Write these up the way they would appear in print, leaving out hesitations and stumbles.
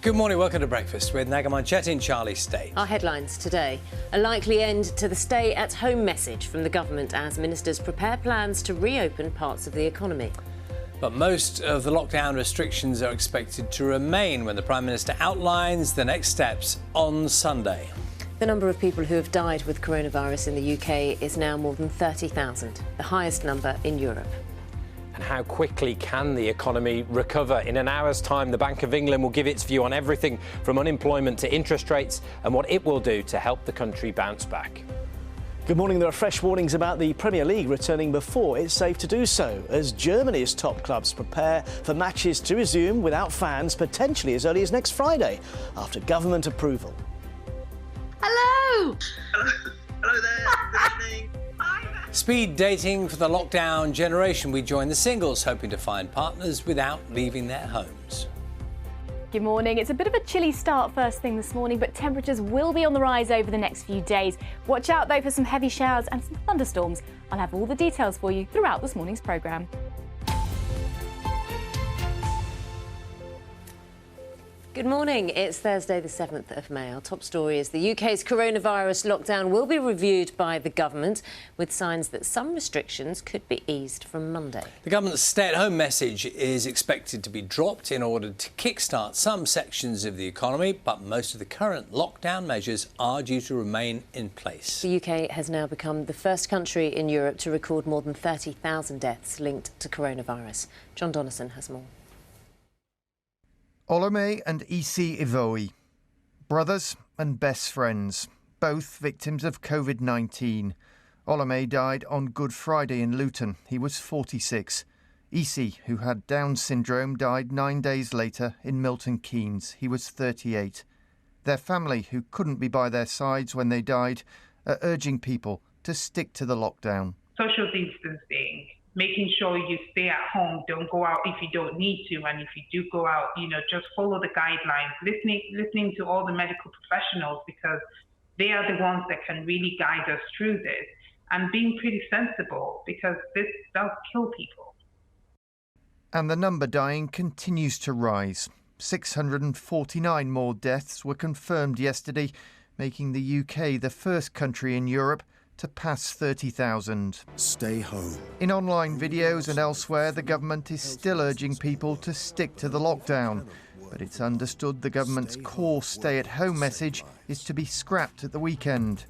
Good morning, welcome to Breakfast with Nagamon Chet in Charlie State. Our headlines today. A likely end to the stay-at-home message from the government as ministers prepare plans to reopen parts of the economy. But most of the lockdown restrictions are expected to remain when the Prime Minister outlines the next steps on Sunday. The number of people who have died with coronavirus in the UK is now more than 30,000, the highest number in Europe. And how quickly can the economy recover? In an hour's time, the Bank of England will give its view on everything from unemployment to interest rates and what it will do to help the country bounce back. Good morning. There are fresh warnings about the Premier League returning before it's safe to do so, as Germany's top clubs prepare for matches to resume without fans potentially as early as next Friday, after government approval. Hello! Hello there, good evening. Speed dating for the lockdown generation. We join the singles hoping to find partners without leaving their homes. Good morning. It's a bit of a chilly start first thing this morning, but temperatures will be on the rise over the next few days. Watch out though for some heavy showers and some thunderstorms. I'll have all the details for you throughout this morning's programme. Good morning. It's Thursday the 7th of May. Our top story is the UK's coronavirus lockdown will be reviewed by the government, with signs that some restrictions could be eased from Monday. The government's stay-at-home message is expected to be dropped in order to kickstart some sections of the economy, but most of the current lockdown measures are due to remain in place. The UK has now become the first country in Europe to record more than 30,000 deaths linked to coronavirus. John Donnison has more. Olome and Isi Ivoe, brothers and best friends, both victims of COVID-19. Olome died on Good Friday in Luton. He was 46. Isi, who had Down syndrome, died 9 days later in Milton Keynes. He was 38. Their family, who couldn't be by their sides when they died, are urging people to stick to the lockdown. Social distancing, making sure you stay at home, don't go out if you don't need to, and if you do go out, just follow the guidelines, listening to all the medical professionals, because they are the ones that can really guide us through this, and being pretty sensible, because this does kill people. And the number dying continues to rise. 649 more deaths were confirmed yesterday, making the UK the first country in Europe to pass 30,000. Stay home. In online videos and elsewhere, the government is still urging people to stick to the lockdown. But it's understood the government's core stay-at-home message is to be scrapped at the weekend.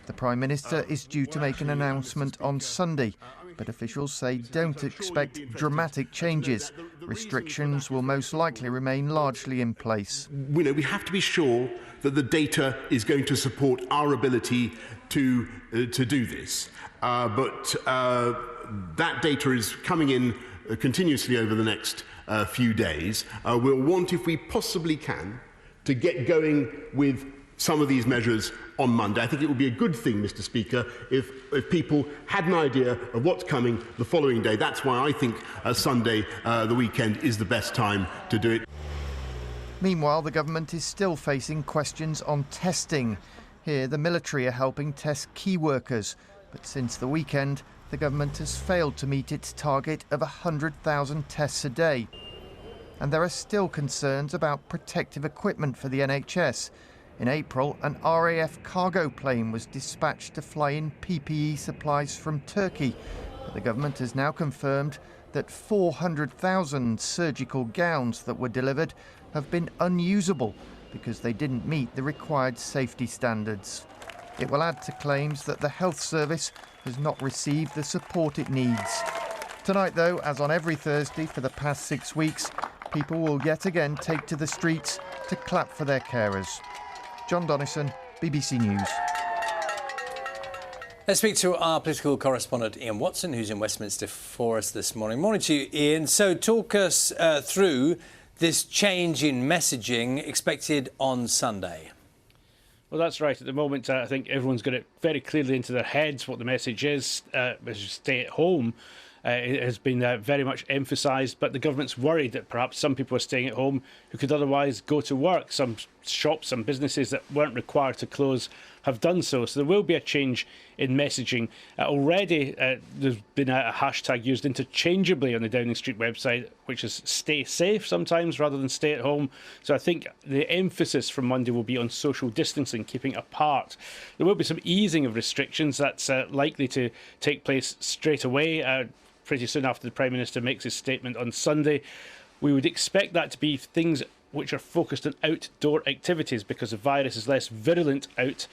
The Prime Minister is due to make an announcement on Sunday, but officials say don't expect dramatic changes. Restrictions will most likely remain largely in place. We have to be sure that the data is going to support our ability to do this. But that data is coming in continuously over the next few days. We'll want, if we possibly can, to get going with some of these measures on Monday. I think it would be a good thing, Mr. Speaker, if people had an idea of what's coming the following day. That's why I think Sunday, the weekend, is the best time to do it. Meanwhile, the government is still facing questions on testing. Here, the military are helping test key workers. But since the weekend, the government has failed to meet its target of 100,000 tests a day. And there are still concerns about protective equipment for the NHS. In April, an RAF cargo plane was dispatched to fly in PPE supplies from Turkey. But the government has now confirmed that 400,000 surgical gowns that were delivered have been unusable because they didn't meet the required safety standards. It will add to claims that the health service has not received the support it needs. Tonight, though, as on every Thursday for the past 6 weeks, people will yet again take to the streets to clap for their carers. John Donnison, BBC News. Let's speak to our political correspondent Ian Watson, who's in Westminster for us this morning. Morning to you, Ian. So talk us through this change in messaging expected on Sunday. Well, that's right. At the moment, I think everyone's got it very clearly into their heads what the message is. Stay at home. It has been very much emphasised, but the government's worried that perhaps some people are staying at home who could otherwise go to work. Some shops, some businesses that weren't required to close have done so. So there will be a change in messaging. Already there's been a hashtag used interchangeably on the Downing Street website, which is stay safe sometimes rather than stay at home. So I think the emphasis from Monday will be on social distancing, keeping apart. There will be some easing of restrictions. That's likely to take place straight away, pretty soon after the Prime Minister makes his statement on Sunday. We would expect that to be things which are focused on outdoor activities because the virus is less virulent out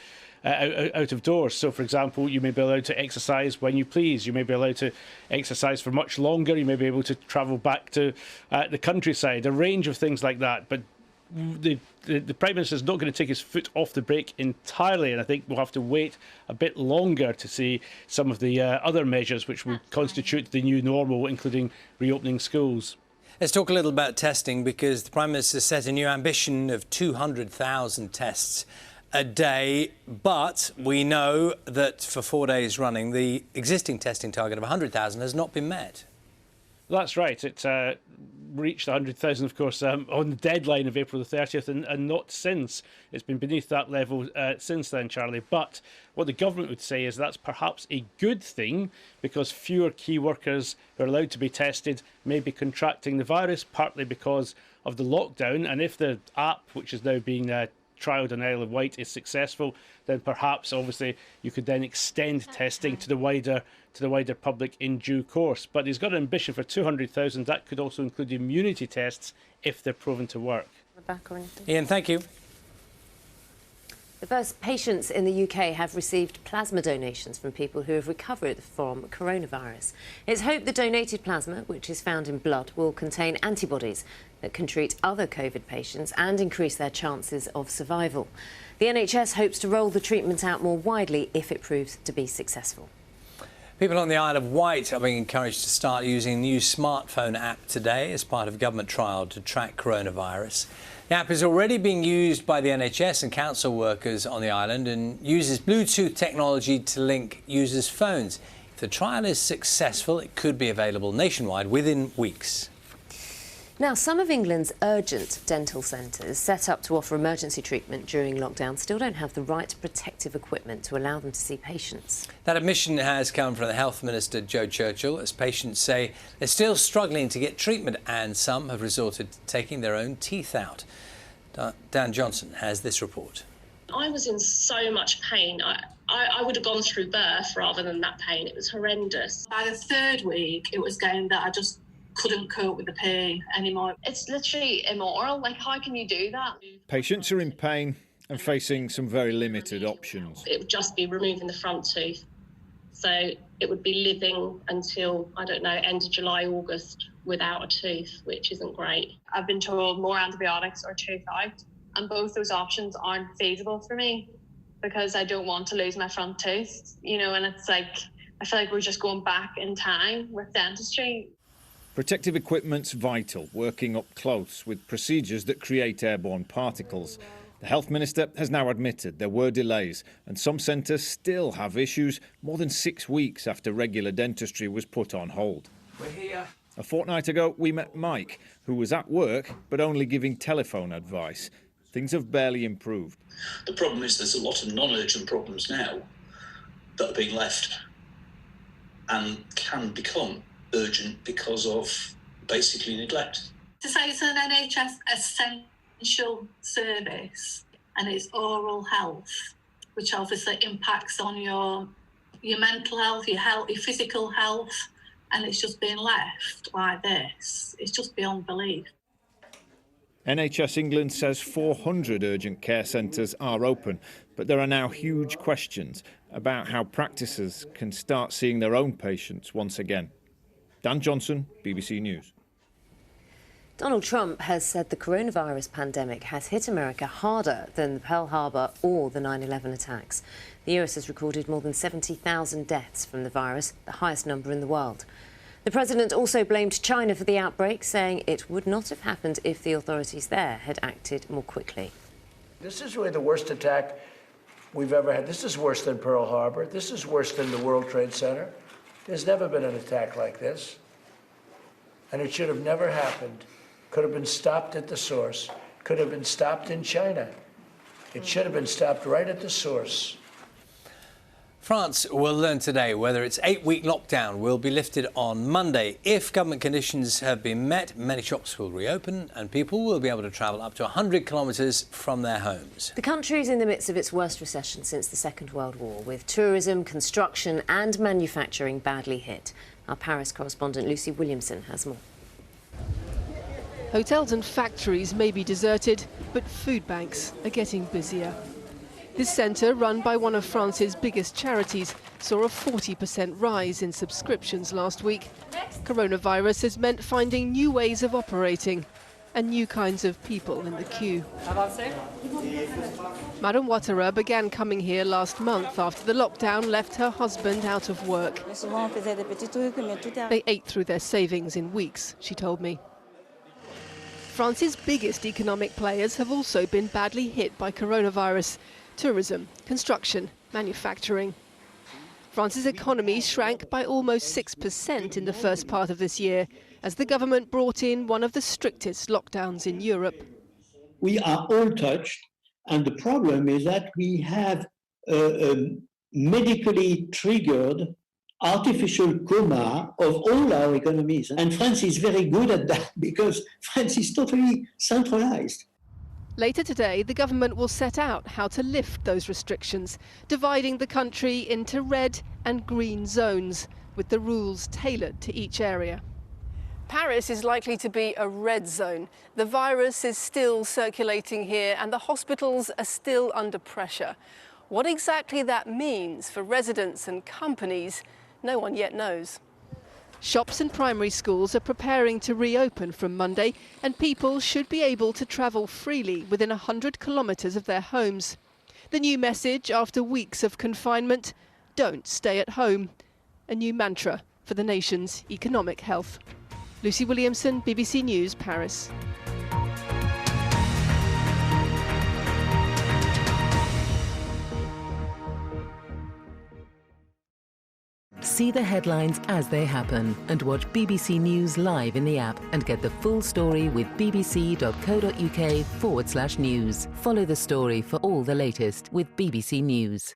of doors. So, for example, you may be allowed to exercise when you please. You may be allowed to exercise for much longer. You may be able to travel back to the countryside, a range of things like that. But the Prime Minister is not going to take his foot off the brake entirely, and I think we'll have to wait a bit longer to see some of the other measures which will constitute the new normal, including reopening schools. Let's talk a little about testing, because the Prime Minister set a new ambition of 200,000 tests a day. But we know that for 4 days running, the existing testing target of 100,000 has not been met. That's right. It reached 100,000, of course, on the deadline of April the 30th, and not since. It's been beneath that level since then, Charlie. But what the government would say is that's perhaps a good thing, because fewer key workers who are allowed to be tested may be contracting the virus, partly because of the lockdown. And if the app, which is now being trialled on Isle of Wight, is successful, then perhaps, obviously, you could then extend testing to the wider public in due course. But he's got an ambition for 200,000. That could also include immunity tests if they're proven to work. Ian, thank you. The first patients in the UK have received plasma donations from people who have recovered from coronavirus. It's hoped the donated plasma, which is found in blood, will contain antibodies that can treat other COVID patients and increase their chances of survival. The NHS hopes to roll the treatment out more widely if it proves to be successful. People on the Isle of Wight are being encouraged to start using a new smartphone app today as part of a government trial to track coronavirus. The app is already being used by the NHS and council workers on the island and uses Bluetooth technology to link users' phones. If the trial is successful, it could be available nationwide within weeks. Now, some of England's urgent dental centres set up to offer emergency treatment during lockdown still don't have the right protective equipment to allow them to see patients. That admission has come from the Health Minister, Joe Churchill, as patients say they're still struggling to get treatment and some have resorted to taking their own teeth out. Dan Johnson has this report. I was in so much pain. I would have gone through birth rather than that pain. It was horrendous. By the third week, it was going that I just couldn't cope with the pain anymore. It's literally immoral. Like, how can you do that? Patients are in pain and facing some very limited options. It would just be removing the front tooth. So it would be living until, I don't know, end of July, August without a tooth, which isn't great. I've been told more antibiotics or tooth out, and both those options aren't feasible for me because I don't want to lose my front tooth, you know, and it's like, I feel like we're just going back in time with dentistry. Protective equipment's vital, working up close with procedures that create airborne particles. The Health Minister has now admitted there were delays and some centres still have issues more than 6 weeks after regular dentistry was put on hold. We're here. A fortnight ago, we met Mike, who was at work but only giving telephone advice. Things have barely improved. The problem is there's a lot of non-urgent problems now that are being left and can become urgent because of basically neglect. To say it's an NHS essential service and it's oral health, which obviously impacts on your mental health, your physical health, and it's just being left like this. It's just beyond belief. NHS England says 400 urgent care centres are open, but there are now huge questions about how practices can start seeing their own patients once again. Dan Johnson, BBC News. Donald Trump has said the coronavirus pandemic has hit America harder than the Pearl Harbor or the 9/11 attacks. The US has recorded more than 70,000 deaths from the virus, the highest number in the world. The president also blamed China for the outbreak, saying it would not have happened if the authorities there had acted more quickly. This is really the worst attack we've ever had. This is worse than Pearl Harbor. This is worse than the World Trade Center. There's never been an attack like this. And it should have never happened. Could have been stopped at the source. Could have been stopped in China. It should have been stopped right at the source. France will learn today whether its 8-week lockdown will be lifted on Monday. If government conditions have been met, many shops will reopen and people will be able to travel up to 100 kilometres from their homes. The country is in the midst of its worst recession since the Second World War, with tourism, construction and manufacturing badly hit. Our Paris correspondent Lucy Williamson has more. Hotels and factories may be deserted, but food banks are getting busier. This centre, run by one of France's biggest charities, saw a 40% rise in subscriptions last week. Coronavirus has meant finding new ways of operating and new kinds of people in the queue. Madame Ouattara began coming here last month after the lockdown left her husband out of work. They ate through their savings in weeks, she told me. France's biggest economic players have also been badly hit by coronavirus. Tourism, construction, manufacturing. France's economy shrank by almost 6% in the first part of this year as the government brought in one of the strictest lockdowns in Europe. We are all touched, and the problem is that we have a medically triggered artificial coma of all our economies. And France is very good at that because France is totally centralized. Later today, the government will set out how to lift those restrictions, dividing the country into red and green zones, with the rules tailored to each area. Paris is likely to be a red zone. The virus is still circulating here and the hospitals are still under pressure. What exactly that means for residents and companies, no one yet knows. Shops and primary schools are preparing to reopen from Monday, and people should be able to travel freely within 100 kilometres of their homes. The new message after weeks of confinement: don't stay at home. A new mantra for the nation's economic health. Lucy Williamson, BBC News, Paris. See the headlines as they happen and watch BBC News live in the app and get the full story with bbc.co.uk/news. Follow the story for all the latest with BBC News.